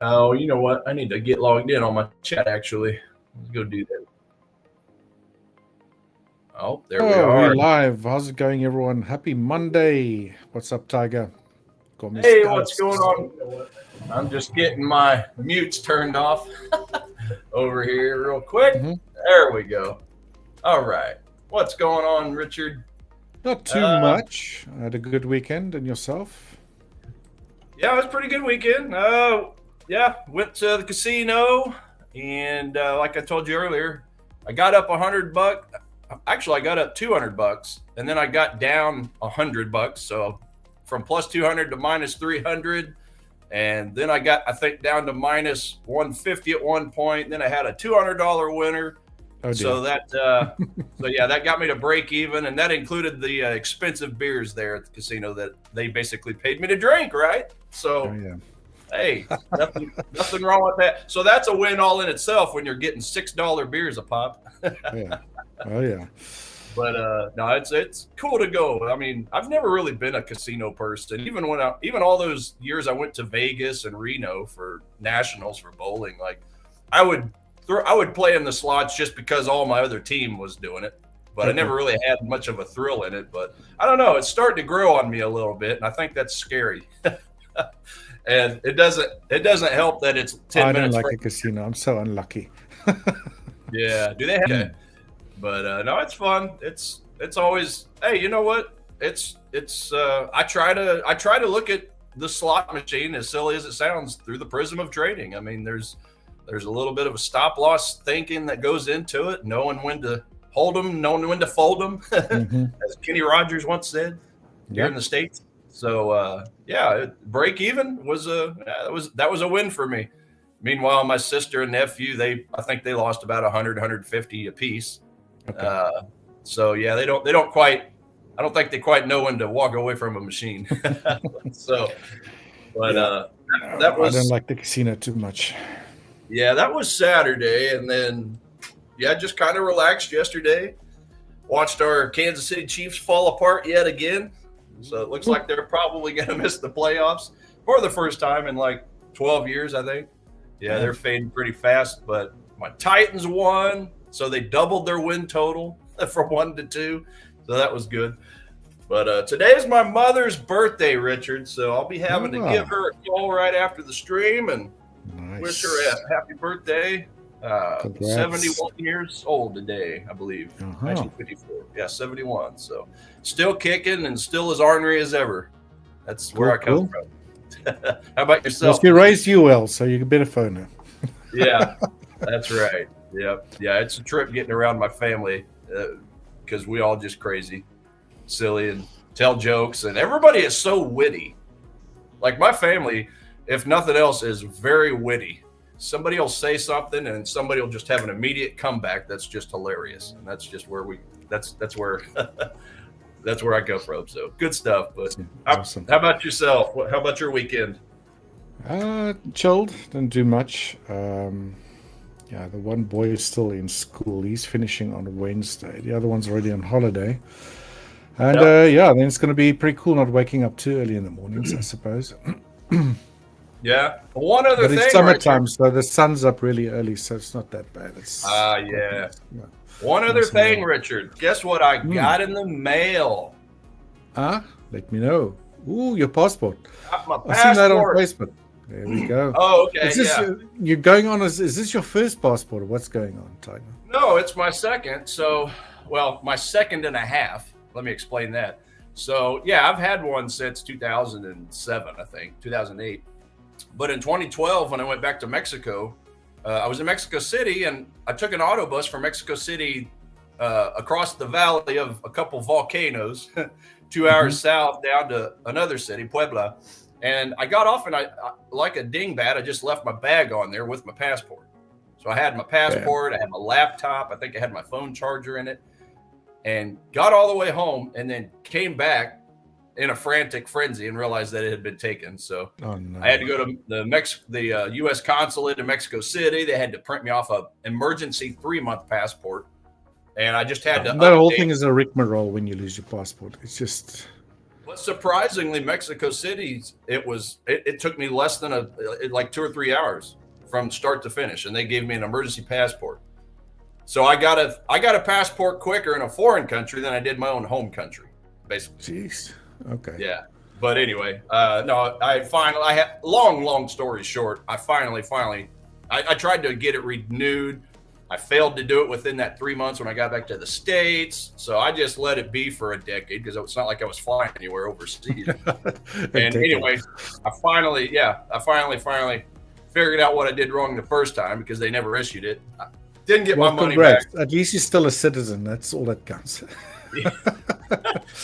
Oh, you know what? I need to get logged in on my chat, actually. Let's go do that. Oh, there we are. We're live. How's it going, everyone? Happy Monday. What's up, Tiger? Hey, what's going on? I'm just getting my mutes turned off over here real quick. There we go. All right. What's going on, Richard? Not too much. I had a good weekend. And yourself? Yeah, it was a pretty good weekend. Went to the casino, and like I told you earlier, I got up $100. Actually, I got up $200, and then I got down $100. So from plus 200 to minus 300, and then I got, I think, down to minus 150 at one point. Then I had a $200 winner. So that, that got me to break even, and that included the expensive beers there at the casino that they basically paid me to drink, right? So, hey, nothing wrong with that. So that's a win all in itself when you're getting $6 beers a pop. Oh yeah. But no, it's cool to go. I mean, I've never really been a casino person. Even all those years I went to Vegas and Reno for nationals for bowling, like I would play in the slots just because all my other team was doing it, but I never really had much of a thrill in it. But I don't know, it's starting to grow on me a little bit, and I think that's scary. And it doesn't help that it's 10 minutes. I don't like a casino. I'm so unlucky. Yeah, do they have? But no, it's fun. It's always, hey, you know what? It's I try to look at the slot machine, as silly as it sounds, through the prism of trading. I mean, there's a little bit of a stop loss thinking that goes into it, knowing when to hold them, knowing when to fold them, as Kenny Rogers once said here in the States. So break even was that was a win for me. Meanwhile, my sister and nephew, I think they lost about 100, 150 apiece. So yeah, they don't quite. I don't think they quite know when to walk away from a machine. So, but that was. I don't like the casino too much. Yeah, that was Saturday, and then just kind of relaxed yesterday. Watched our Kansas City Chiefs fall apart yet again. So it looks like they're probably going to miss the playoffs for the first time in like 12 years, I think. Yeah, they're fading pretty fast, but my Titans won, so they doubled their win total from 1 to 2. So that was good. But today is my mother's birthday, Richard, so I'll be having to give her a call right after the stream and wish her a happy birthday. 71 years old today, I believe. 1954. Yeah, 71. So still kicking and still as ornery as ever. That's where I come from. How about yourself? She raised you well, so you can better phone her. Yeah, that's right. Yep. Yeah, it's a trip getting around my family because we all just crazy, silly, and tell jokes, and everybody is so witty. Like my family, if nothing else, is very witty. Somebody will say something and somebody will just have an immediate comeback that's just hilarious, and that's just where that's where that's where I go from. So good stuff. But awesome. How about yourself? How about your weekend? Chilled, didn't do much. The one boy is still in school. He's finishing on Wednesday. The other one's already on holiday. And then it's going to be pretty cool not waking up too early in the mornings, I suppose. Yeah. One other thing. It's summertime, so the sun's up really early, so it's not that bad. One other thing, Richard. Guess what I got in the mail? Let me know. Ooh, your passport. Got my passport. I've seen that on Facebook. There we go. Oh, okay. You're going on? Is this your first passport, or what's going on, Tiger? No, it's my second. So, my second and a half. Let me explain that. So, I've had one since 2007, I think, 2008. But in 2012, when I went back to Mexico, I was in Mexico City, and I took an autobus from Mexico City across the valley of a couple volcanoes, 2 hours south down to another city, Puebla. And I got off, and I like a dingbat, I just left my bag on there with my passport. So I had my passport, I had my laptop, I think I had my phone charger in it, and got all the way home, and then came back in a frantic frenzy and realized that it had been taken. So I had to go to the U.S. consulate in Mexico City. They had to print me off an emergency 3-month passport, and I just had to. That whole thing is a rigmarole when you lose your passport. It's just. But surprisingly, Mexico City, it took me less than like 2 or 3 hours from start to finish, and they gave me an emergency passport. So I got a passport quicker in a foreign country than I did my own home country, basically. Jeez. Okay. Yeah. But anyway, no, I had long story short, I finally, I tried to get it renewed. I failed to do it within that 3 months when I got back to the States. So I just let it be for a decade because it's not like I was flying anywhere overseas. And anyway, I finally figured out what I did wrong the first time because they never issued it. I didn't get my money back. At least you're still a citizen. That's all that counts.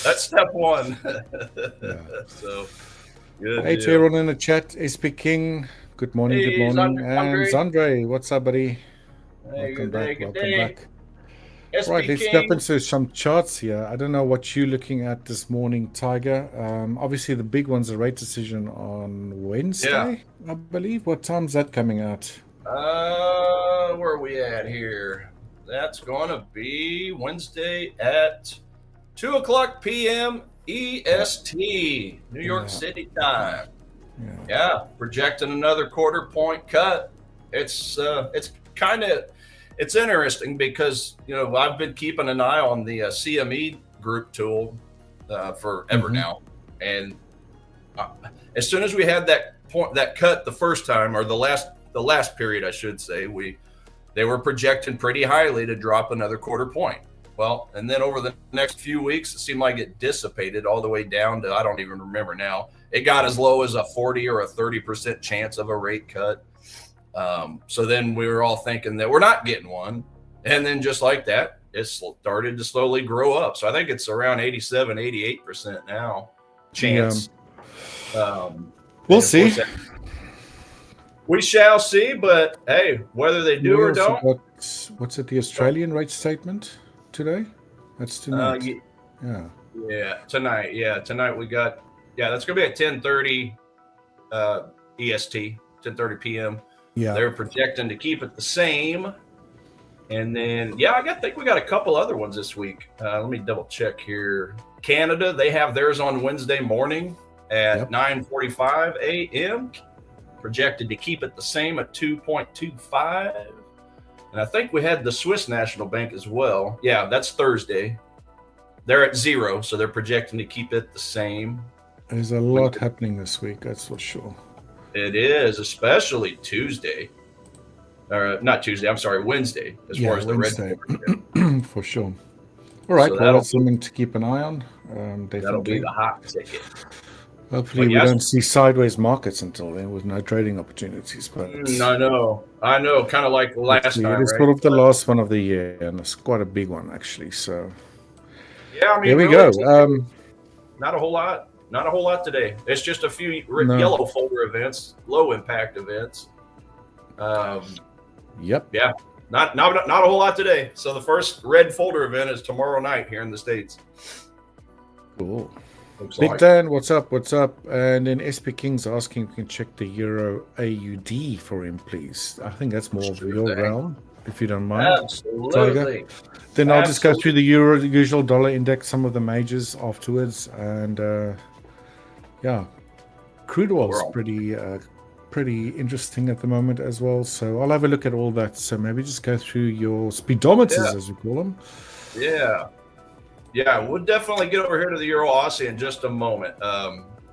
That's step one. Yeah. So good. Hey, Jaron in the chat, SP King. Good morning, Hey, good morning. Zandre. And Zandre, what's up, buddy? Hey, Welcome back. Welcome back. SP Right, let's King. step into some charts here. I don't know what you're looking at this morning, Tiger. Obviously, the big one's a rate decision on Wednesday, I believe. What time's that coming out? Where are we at here? That's going to be Wednesday at 2:00 p.m. EST, New York City time. Yeah, projecting another quarter point cut. It's interesting because I've been keeping an eye on the CME group tool forever now, and as soon as we had that cut the first time, or the last period I should say, they were projecting pretty highly to drop another quarter point. Well, and then over the next few weeks, it seemed like it dissipated all the way down to, I don't even remember now. It got as low as a 40 or a 30% chance of a rate cut. So then we were all thinking that we're not getting one. And then just like that, it started to slowly grow up. So I think it's around 87, 88% now chance. We'll see. We shall see, but hey, whether they do or don't. What's it, the Australian rate statement today? That's tonight. Tonight. Yeah, tonight we got, that's going to be at 10:30 EST, 10:30 p.m. Yeah. They're projecting to keep it the same. And then, I think we got a couple other ones this week. Let me double check here. Canada, they have theirs on Wednesday morning at 9:45 a.m. Projected to keep it the same at 2.25. And I think we had the Swiss National Bank as well. Yeah, that's Thursday. They're at 0, so they're projecting to keep it the same. There's a lot happening this week, that's for sure. It is, especially Tuesday. Not Tuesday, I'm sorry, Wednesday, as far as Wednesday. The red. For sure. All right, well, that's something to keep an eye on. Definitely. That'll be the hot ticket. Hopefully we don't see sideways markets until then with no trading opportunities. But I know. Kind of like last time. It's sort of the last one of the year, and it's quite a big one actually. So here we go. Not a whole lot today. It's just a few yellow folder events, low impact events. Yep. Yeah. Not a whole lot today. So the first red folder event is tomorrow night here in the States. Cool. Big Dan, what's up? And then SP King's asking if we can check the Euro AUD for him, please. I think that's more of your realm, if you don't mind. Absolutely. Tiger. Then I'll just go through the Euro, the usual dollar index, some of the majors afterwards. And crude oil's pretty interesting at the moment as well. So I'll have a look at all that. So maybe just go through your speedometers, as we call them. Yeah, we'll definitely get over here to the Euro Aussie in just a moment.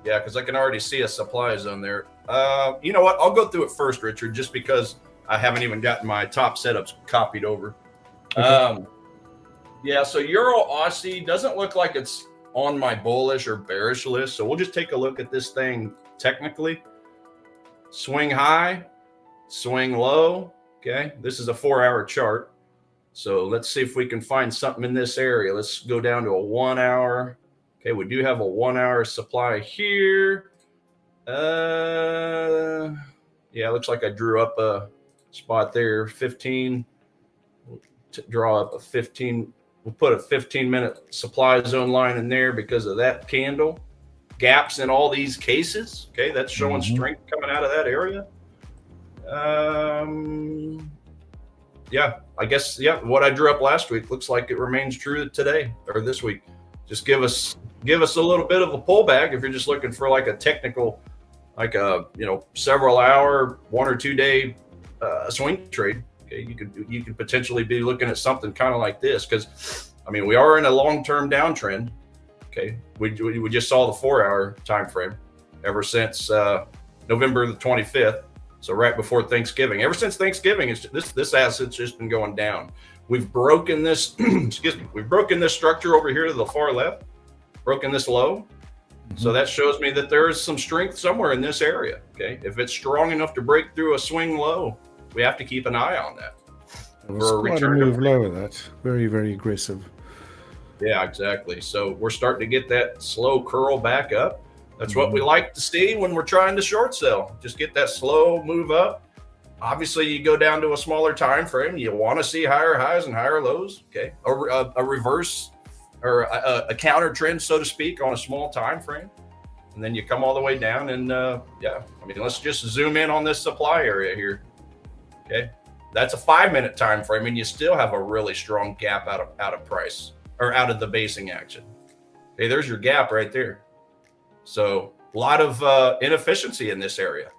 Because I can already see a supply zone there. You know what? I'll go through it first, Richard, just because I haven't even gotten my top setups copied over. Okay. So Euro Aussie doesn't look like it's on my bullish or bearish list. So we'll just take a look at this thing technically. Swing high, swing low. Okay, this is a 4-hour chart. So let's see if we can find something in this area. Let's go down to a 1 hour. Okay, we do have a 1 hour supply here. Looks like I drew up a spot there. 15. Draw up a 15. We'll put a 15-minute supply zone line in there because of that candle. Gaps in all these cases. Okay, that's showing strength coming out of that area. I guess what I drew up last week looks like it remains true today or this week. Just give us give us a little bit of a pullback if you're just looking for like a technical, like a several hour, 1 or 2 day swing trade. Okay, you could potentially be looking at something kind of like this, because I mean we are in a long-term downtrend. Okay, we just saw the 4-hour time frame ever since November the 25th. So right before Thanksgiving. Ever since Thanksgiving, this asset's just been going down. We've broken this, excuse me, we've broken this structure over here to the far left, broken this low. So that shows me that there is some strength somewhere in this area. Okay, if it's strong enough to break through a swing low, we have to keep an eye on that. It was quite a move lower, that. Very, very aggressive. Yeah, exactly. So we're starting to get that slow curl back up. That's what we like to see when we're trying to short sell. Just get that slow move up. Obviously, you go down to a smaller time frame. You want to see higher highs and higher lows. Okay, a reverse or a counter trend, so to speak, on a small time frame, and then you come all the way down. And yeah, I mean, let's just zoom in on this supply area here. Okay, that's a 5-minute time frame, and you still have a really strong gap out of price or out of the basing action. Okay, there's your gap right there. So a lot of inefficiency in this area.